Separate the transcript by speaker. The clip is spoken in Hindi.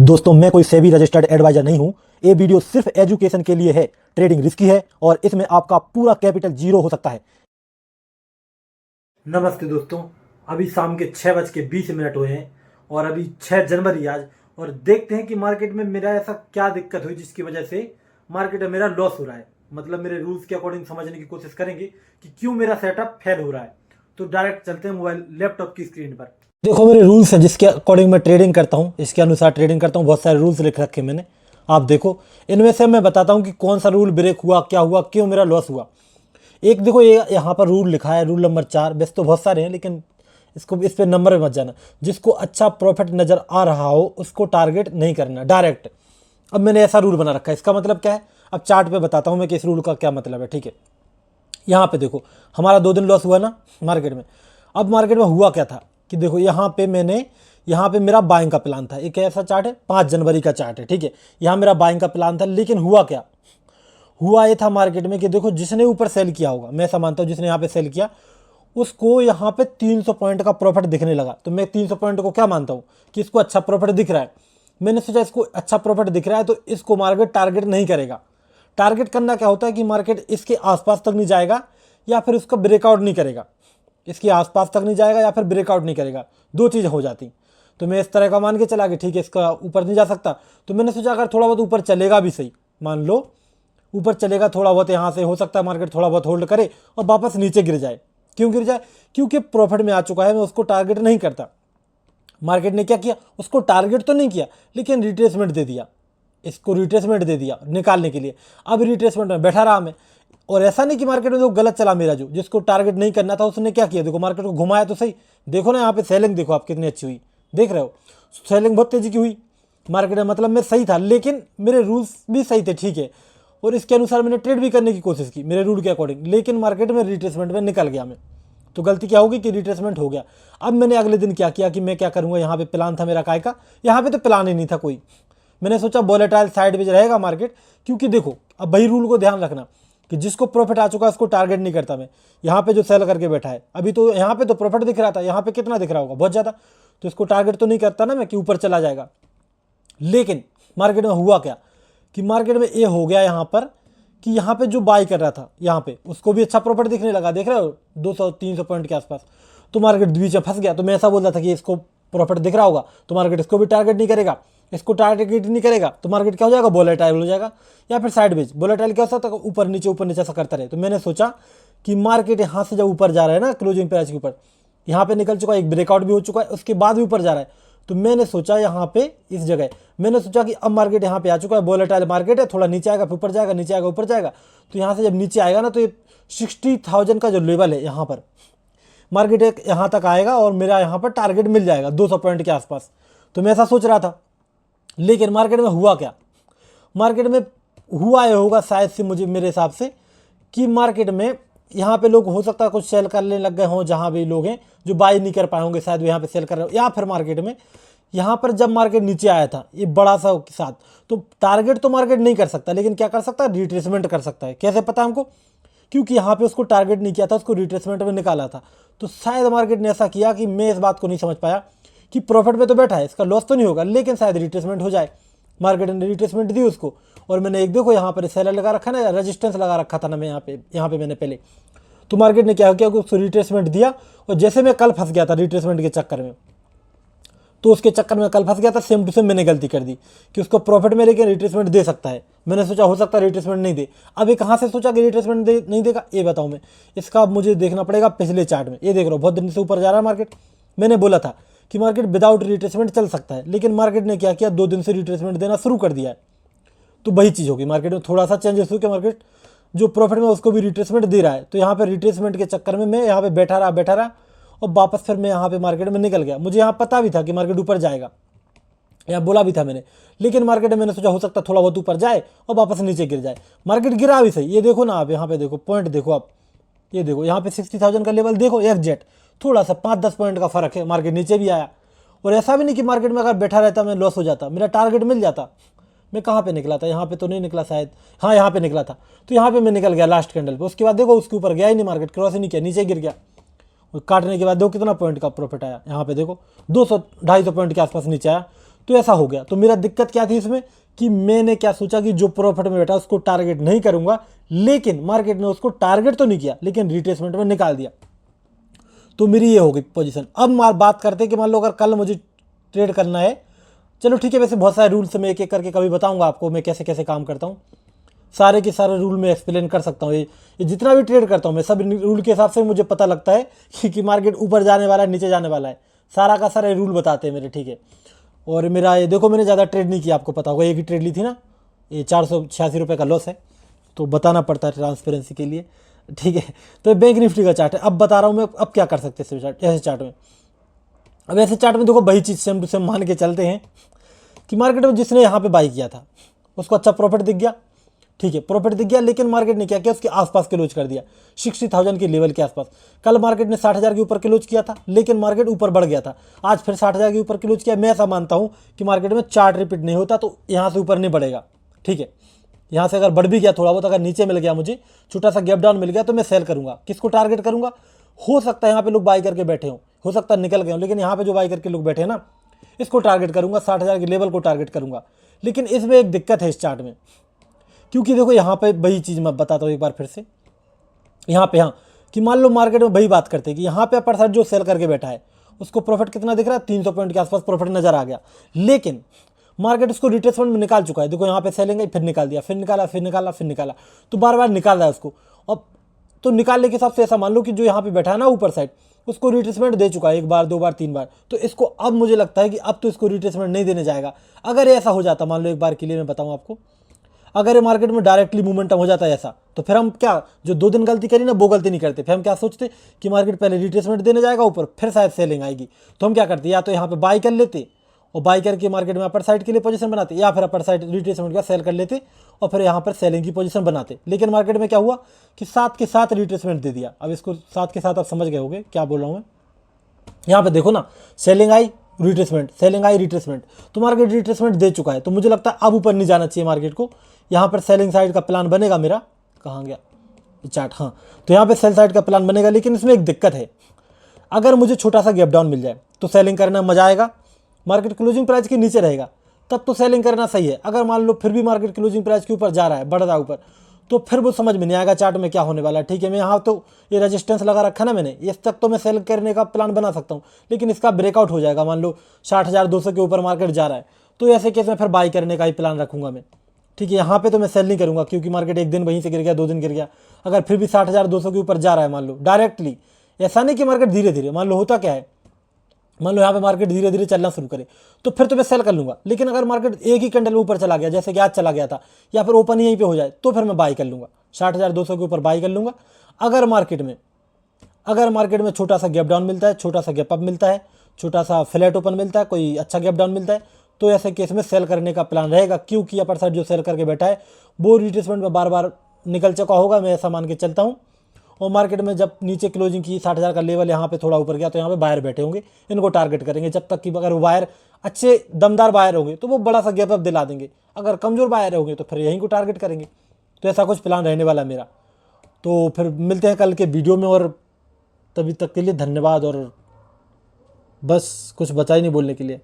Speaker 1: दोस्तों मैं कोई सेबी रजिस्टर्ड एडवाइजर नहीं हूं। ये वीडियो सिर्फ एजुकेशन के लिए है। ट्रेडिंग रिस्की है और इसमें आपका पूरा कैपिटल जीरो हो सकता है। नमस्ते दोस्तों, अभी शाम के 6:20 हुए हैं और अभी 6 जनवरी आज। और देखते हैं कि मार्केट में मेरा ऐसा क्या दिक्कत हुई जिसकी वजह से मार्केट में मेरा लॉस हो रहा है। मतलब मेरे रूल्स के अकॉर्डिंग समझने की कोशिश करेंगे कि क्यों मेरा सेटअप फेल हो रहा है। तो डायरेक्ट चलते हैं मोबाइल लैपटॉप की स्क्रीन पर। देखो मेरे रूल्स हैं जिसके अकॉर्डिंग मैं ट्रेडिंग करता हूँ, इसके अनुसार ट्रेडिंग करता हूँ। बहुत सारे रूल्स लिख रखे मैंने, आप देखो। इनमें से मैं बताता हूँ कि कौन सा रूल ब्रेक हुआ, क्या हुआ, क्यों मेरा लॉस हुआ। एक देखो ये यहाँ पर रूल लिखा है, रूल नंबर 4। वैसे तो बहुत सारे हैं लेकिन इस पे नंबर में मत जाना। जिसको अच्छा प्रॉफिट नज़र आ रहा हो उसको टारगेट नहीं करना डायरेक्ट। अब मैंने ऐसा रूल बना रखा है, इसका मतलब क्या है अब चार्ट पे बताता हूँ मैं कि इस रूल का क्या मतलब है। ठीक है, यहाँ पे देखो हमारा 2 दिन लॉस हुआ ना मार्केट में। अब मार्केट में हुआ क्या था कि देखो यहाँ पे मेरा बाइंग का प्लान था। एक ऐसा चार्ट है, 5 जनवरी का चार्ट है। ठीक है, यहाँ मेरा बाइंग का प्लान था, लेकिन हुआ क्या, हुआ ये था मार्केट में कि देखो जिसने ऊपर सेल किया होगा, मैं ऐसा मानता हूँ जिसने यहाँ पे सेल किया उसको यहाँ पे 300 पॉइंट का प्रॉफिट दिखने लगा। तो मैं 300 पॉइंट को क्या मानता हूँ कि इसको अच्छा प्रॉफिट दिख रहा है। मैंने सोचा इसको अच्छा प्रॉफिट दिख रहा है तो इसको मार्केट टारगेट नहीं करेगा। टारगेट करना क्या होता है कि मार्केट इसके आसपास तक नहीं जाएगा या फिर उसका ब्रेकआउट नहीं करेगा। इसके आसपास तक नहीं जाएगा या फिर ब्रेकआउट नहीं करेगा, दो चीज़ हो जाती। तो मैं इस तरह का मान के चला कि ठीक है इसका ऊपर नहीं जा सकता। तो मैंने सोचा अगर थोड़ा बहुत ऊपर चलेगा भी सही, मान लो ऊपर चलेगा थोड़ा बहुत, यहाँ से हो सकता है मार्केट थोड़ा बहुत होल्ड करे और वापस नीचे गिर जाए। क्यों गिर जाए? क्योंकि प्रॉफिट में आ चुका है, मैं उसको टारगेट नहीं करता। मार्केट ने क्या किया, उसको टारगेट तो नहीं किया लेकिन रिट्रेसमेंट दे दिया, इसको रिट्रेसमेंट दे दिया निकालने के लिए। अब रिट्रेसमेंट में बैठा रहा मैं। और ऐसा नहीं कि मार्केट में जो गलत चला मेरा, जो जिसको टारगेट नहीं करना था उसने क्या किया, देखो मार्केट को घुमाया तो सही। देखो ना यहाँ पे सेलिंग देखो आप कितनी अच्छी हुई, देख रहे हो सेलिंग बहुत तेजी की हुई मार्केट में। मतलब मैं सही था लेकिन मेरे रूल्स भी सही थे, ठीक है, और इसके अनुसार मैंने ट्रेड भी करने की कोशिश की मेरे रूल के अकॉर्डिंग, लेकिन मार्केट में रिट्रेसमेंट में निकल गया मैं। तो गलती क्या होगी कि रिट्रेसमेंट हो गया। अब मैंने अगले दिन क्या किया कि मैं क्या करूँगा, यहाँ पे प्लान था मेरा काय का, यहाँ पे तो प्लान ही नहीं था कोई। मैंने सोचा वोलेटाइल साइडवेज रहेगा मार्केट, क्योंकि देखो अब वही रूल को ध्यान रखना कि जिसको प्रॉफिट आ चुका है उसको टारगेट नहीं करता मैं। यहाँ पे जो सेल करके बैठा है अभी, तो यहाँ पे तो प्रॉफिट दिख रहा था, यहाँ पे कितना दिख रहा होगा, बहुत ज़्यादा। तो इसको टारगेट तो नहीं करता ना मैं कि ऊपर चला जाएगा। लेकिन मार्केट में हुआ क्या कि मार्केट में ये हो गया यहाँ पर कि यहाँ पे जो बाई कर रहा था यहाँ पे उसको भी अच्छा प्रॉफिट दिखने लगा, देख रहे हो 200-300 पॉइंट के आसपास। तो मार्केट बीच में फंस गया। तो मैं ऐसा बोल रहा था कि इसको प्रॉफिट दिख रहा होगा तो मार्केट इसको भी टारगेट नहीं करेगा, इसको टारगेट नहीं करेगा तो मार्केट क्या हो जाएगा, वोलेटाइल हो जाएगा या फिर साइडवेज। वोलेटाइल क्या होता है, ऊपर नीचे ऐसा करता रहे। तो मैंने सोचा कि मार्केट यहाँ से जब ऊपर जा रहा है ना क्लोजिंग प्राइस के ऊपर, यहाँ पे निकल चुका है, एक ब्रेकआउट भी हो चुका है, उसके बाद भी ऊपर जा रहा है। तो मैंने सोचा यहाँ पे इस जगह मैंने सोचा कि अब मार्केट यहाँ पे आ चुका है, वोलेटाइल मार्केट है, थोड़ा नीचे आएगा फिर ऊपर जाएगा, नीचे आएगा ऊपर जाएगा। तो यहाँ से जब नीचे आएगा ना तो ये 60,000 का जो लेवल है यहाँ पर मार्केट एक यहाँ तक आएगा और मेरा यहाँ पर टारगेट मिल जाएगा 200 पॉइंट के आसपास। तो मैं ऐसा सोच रहा था, लेकिन मार्केट में हुआ क्या, मार्केट में हुआ ये होगा शायद से मुझे मेरे हिसाब से कि मार्केट में यहाँ पे लोग हो सकता है कुछ सेल करने लग गए हों, जहाँ भी लोग हैं जो बाई नहीं कर पाए होंगे शायद वो यहाँ पे सेल कर रहे हो। या फिर मार्केट में यहाँ पर जब मार्केट नीचे आया था ये बड़ा सा के साथ, तो टारगेट तो मार्केट नहीं कर सकता लेकिन क्या कर सकता है, रिट्रेसमेंट कर सकता है। कैसे पता हमको, क्योंकि यहाँ पे उसको टारगेट नहीं किया था, उसको रिट्रेसमेंट में निकाला था। तो शायद मार्केट ने ऐसा किया कि मैं इस बात को नहीं समझ पाया कि प्रॉफिट में तो बैठा है, इसका लॉस तो नहीं होगा, लेकिन शायद रिट्रेसमेंट हो जाए। मार्केट ने रिट्रेसमेंट दी उसको। और मैंने एक देखो यहाँ पर सेलर लगा रखा ना, रेजिस्टेंस लगा रखा था ना मैं यहाँ पे मैंने पहले। तो मार्केट ने क्या किया कि उसको रिट्रेसमेंट दिया। और जैसे मैं कल फंस गया था रिट्रेसमेंट के चक्कर में, तो उसके चक्कर में कल फंस गया था, सेम टू सेम मैंने गलती कर दी कि उसको प्रॉफिट में लेकिन रिट्रेसमेंट दे सकता है। मैंने सोचा हो सकता है रिट्रेसमेंट नहीं दे। अब ये कहाँ से सोचा कि रिट्रेसमेंट नहीं देगा, ये बताऊँ मैं। इसका अब मुझे देखना पड़ेगा पिछले चार्ट में। ये देख रहा हूँ बहुत दिन से ऊपर जा रहा है मार्केट। मैंने बोला था कि मार्केट विदाउट रिट्रेसमेंट चल सकता है, लेकिन मार्केट ने क्या किया, 2 दिन से रिट्रेसमेंट देना शुरू कर दिया है। तो वही चीज़ होगी, मार्केट में थोड़ा सा चेंजेस हो कि मार्केट जो प्रॉफिट में उसको भी रिट्रेसमेंट दे रहा है। तो यहाँ पे रिट्रेसमेंट के चक्कर में मैं यहाँ पे बैठा रहा और वापस फिर मैं यहाँ पे मार्केट में निकल गया। मुझे यहाँ पता भी था कि मार्केट ऊपर जाएगा, या बोला भी था मैंने, लेकिन मार्केट में मैंने सोचा हो सकता थोड़ा बहुत ऊपर जाए और वापस नीचे गिर जाए। मार्केट गिरा भी सही, ये देखो ना आप, यहाँ पे देखो पॉइंट देखो आप, ये देखो यहाँ पे 60,000 का लेवल देखो एग्जैक्ट, थोड़ा सा 5-10 पॉइंट का फर्क है। मार्केट नीचे भी आया और ऐसा भी नहीं कि मार्केट में अगर बैठा रहता मैं लॉस हो जाता, मेरा टारगेट मिल जाता। मैं कहाँ पे निकला था, यहाँ पे तो नहीं निकला शायद, हाँ यहाँ पे निकला था। तो यहाँ पे मैं निकल गया लास्ट कैंडल पे। उसके बाद देखो उसके ऊपर गया ही नहीं, मार्केट क्रॉस ही नहीं किया, नीचे गिर गया। और काटने के बाद देखो कितना पॉइंट का प्रॉफिट आया, यहाँ पे देखो 200-250 पॉइंट के आसपास नीचे आया। तो ऐसा हो गया। तो मेरा दिक्कत क्या थी इसमें कि मैंने क्या सोचा कि जो प्रॉफिट में बैठा उसको टारगेट नहीं करूंगा, लेकिन मार्केट ने उसको टारगेट तो नहीं किया, लेकिन रिट्रेसमेंट में निकाल दिया। तो मेरी ये हो गई पोजीशन। अब बात करते हैं कि मान लो अगर कल मुझे ट्रेड करना है, चलो ठीक है, वैसे बहुत सारे रूल्स मैं एक एक करके कभी बताऊंगा आपको मैं कैसे कैसे काम करता हूँ, सारे के सारे रूल में एक्सप्लेन कर सकता हूँ। ये जितना भी ट्रेड करता हूँ मैं सब रूल के हिसाब से मुझे पता लगता है कि मार्केट ऊपर जाने वाला है नीचे जाने वाला है, सारा का सारा रूल बताते हैं मेरे, ठीक है। और मेरा ये देखो मैंने ज़्यादा ट्रेड नहीं किया, आपको पता होगा एक ही ट्रेड ली थी ना, ये 486 रुपये का लॉस है, तो बताना पड़ता है ट्रांसपेरेंसी के लिए, ठीक है। तो बैंक निफ्टी का चार्ट है, अब बता रहा हूँ मैं अब क्या कर सकते हैं ऐसे चार्ट में। अब ऐसे चार्ट में देखो वही चीज़ सेम टू सेम मान के चलते हैं कि मार्केट में जिसने यहाँ पे बाई किया था उसको अच्छा प्रॉफिट दिख गया, ठीक है, प्रॉफिट दिख गया, लेकिन मार्केट ने क्या किया उसके आसपास क्लोज कर दिया 60,000 के लेवल के आसपास। कल मार्केट ने 60,000 के ऊपर क्लोज किया था, लेकिन मार्केट ऊपर बढ़ गया था, आज फिर 60,000 के ऊपर क्लोज किया। मैं ऐसा मानता हूँ कि मार्केट में चार्ट रिपीट नहीं होता तो यहाँ से ऊपर नहीं बढ़ेगा, ठीक है। यहाँ से अगर बढ़ भी गया थोड़ा बहुत, अगर नीचे मिल गया मुझे छोटा सा गैप डाउन मिल गया तो मैं सेल करूंगा। किसको टारगेट करूंगा? हो सकता है यहाँ पे लोग बाई करके बैठे हो सकता है निकल गए हों, लेकिन यहाँ पे जो बाई करके लोग बैठे हैं ना, इसको टारगेट करूंगा, 60,000 के लेवल को टारगेट करूंगा। लेकिन इसमें एक दिक्कत है इस चार्ट में, क्योंकि देखो यहाँ पे वही चीज़ मैं बताता हूँ एक बार फिर से, यहाँ पे हाँ कि मान लो मार्केट में वही बात करते हैं कि यहाँ पे अपर साइड जो सेल करके बैठा है उसको प्रॉफिट कितना दिख रहा है, 300 पॉइंट के आसपास प्रॉफिट नजर आ गया, लेकिन मार्केट उसको रिट्रेसमेंट में निकाल चुका है। देखो यहाँ पे सेलिंग फिर निकाल दिया, फिर निकाला, फिर निकाला, फिर निकाला, तो बार बार निकाल रहा है उसको। अब तो निकालने के हिसाब से ऐसा मान लो कि जो यहाँ पे बैठा है ना ऊपर साइड उसको रिट्रेसमेंट दे चुका है, एक बार, दो बार, तीन बार, तो इसको अब मुझे लगता है कि अब तो इसको रिट्रेसमेंट नहीं देने जाएगा। अगर ऐसा हो जाता, मान लो एक बार के लिए मैं बताऊँ आपको, अगर ये मार्केट में डायरेक्टली मूवमेंटम हो जाता है ऐसा, तो फिर हम क्या, जो 2 दिन गलती करी ना वो गलती नहीं करते, फिर हम क्या सोचते कि मार्केट पहले रिट्रेसमेंट देने जाएगा ऊपर, फिर शायद सेलिंग आएगी, तो हम क्या करते, या तो यहाँ पे बाई कर लेते और बाई करके मार्केट में अपर साइड के लिए पोजीशन बनाते, या फिर अपर साइड रिट्रेसमेंट का सेल कर लेते और फिर यहाँ पर सेलिंग की पोजीशन बनाते। लेकिन मार्केट में क्या हुआ कि साथ के साथ रिट्रेसमेंट दे दिया। अब इसको साथ के साथ आप समझ गए होंगे क्या बोल रहा हूँ मैं। यहाँ पे देखो ना, सेलिंग आई रिट्रेसमेंट, सेलिंग आई रिट्रेसमेंट, तो मार्केट रिट्रेसमेंट दे चुका है, तो मुझे लगता है अब ऊपर नहीं जाना चाहिए मार्केट को। यहाँ पर सेलिंग साइड का प्लान बनेगा मेरा, कहाँ गया चार्ट, हाँ, तो यहाँ पे सेल साइड का प्लान बनेगा, लेकिन इसमें एक दिक्कत है, अगर मुझे छोटा सा गैप डाउन मिल जाए तो सेलिंग करना मजा आएगा, मार्केट क्लोजिंग प्राइस के नीचे रहेगा तब तो सेलिंग करना सही है। अगर मान लो फिर भी मार्केट क्लोजिंग प्राइस के ऊपर जा रहा है, बढ़ रहा है ऊपर, तो फिर वो समझ में नहीं आएगा चार्ट में क्या होने वाला है, ठीक है। मैं यहाँ तो ये रेजिस्टेंस लगा रखा ना मैंने, इस तक तो मैं सेल करने का प्लान बना सकता हूँ, लेकिन इसका ब्रेकआउट हो जाएगा, मान लो 60,200 के ऊपर मार्केट जा रहा है, तो ऐसे केस में फिर बाई करने का ही प्लान रखूंगा मैं, ठीक है। यहाँ पे तो मैं सेल नहीं करूंगा क्योंकि मार्केट एक दिन वहीं से गिर गया, 2 दिन गिर गया, अगर फिर भी 60,200 के ऊपर जा रहा है मान लो डायरेक्टली, ऐसा नहीं कि मार्केट धीरे धीरे, मान लो होता क्या है, मान लो यहाँ पे मार्केट धीरे धीरे चलना शुरू करे तो फिर तो मैं सेल कर लूंगा, लेकिन अगर मार्केट एक ही कैंडल में ऊपर चला गया जैसे कि आज चला गया था, या फिर ओपन यहीं पे हो जाए, तो फिर मैं बाई कर लूंगा, 60,200 के ऊपर बाई कर लूंगा। अगर मार्केट में छोटा सा गैप डाउन मिलता है, छोटा सा गैप अप मिलता है, छोटा सा फ्लैट ओपन मिलता है, कोई अच्छा गैप डाउन मिलता है, तो ऐसे केस में सेल करने का प्लान रहेगा, क्योंकि अपर साइड जो सेल करके बैठा है वो रिट्रेसमेंट में बार बार निकल चुका होगा, मैं ऐसा मान के चलता हूँ। और मार्केट में जब नीचे क्लोजिंग की 60,000 का लेवल यहाँ पे थोड़ा ऊपर गया तो यहाँ पे बायर बैठे होंगे, इनको टारगेट करेंगे, जब तक कि अगर वो बायर अच्छे दमदार बायर होंगे तो वो बड़ा सा गैप अप दिला देंगे, अगर कमज़ोर बायर होंगे तो फिर यहीं को टारगेट करेंगे। तो ऐसा कुछ प्लान रहने वाला मेरा। तो फिर मिलते हैं कल के वीडियो में, और तभी तक के लिए धन्यवाद। और बस कुछ बचा ही नहीं बोलने के लिए।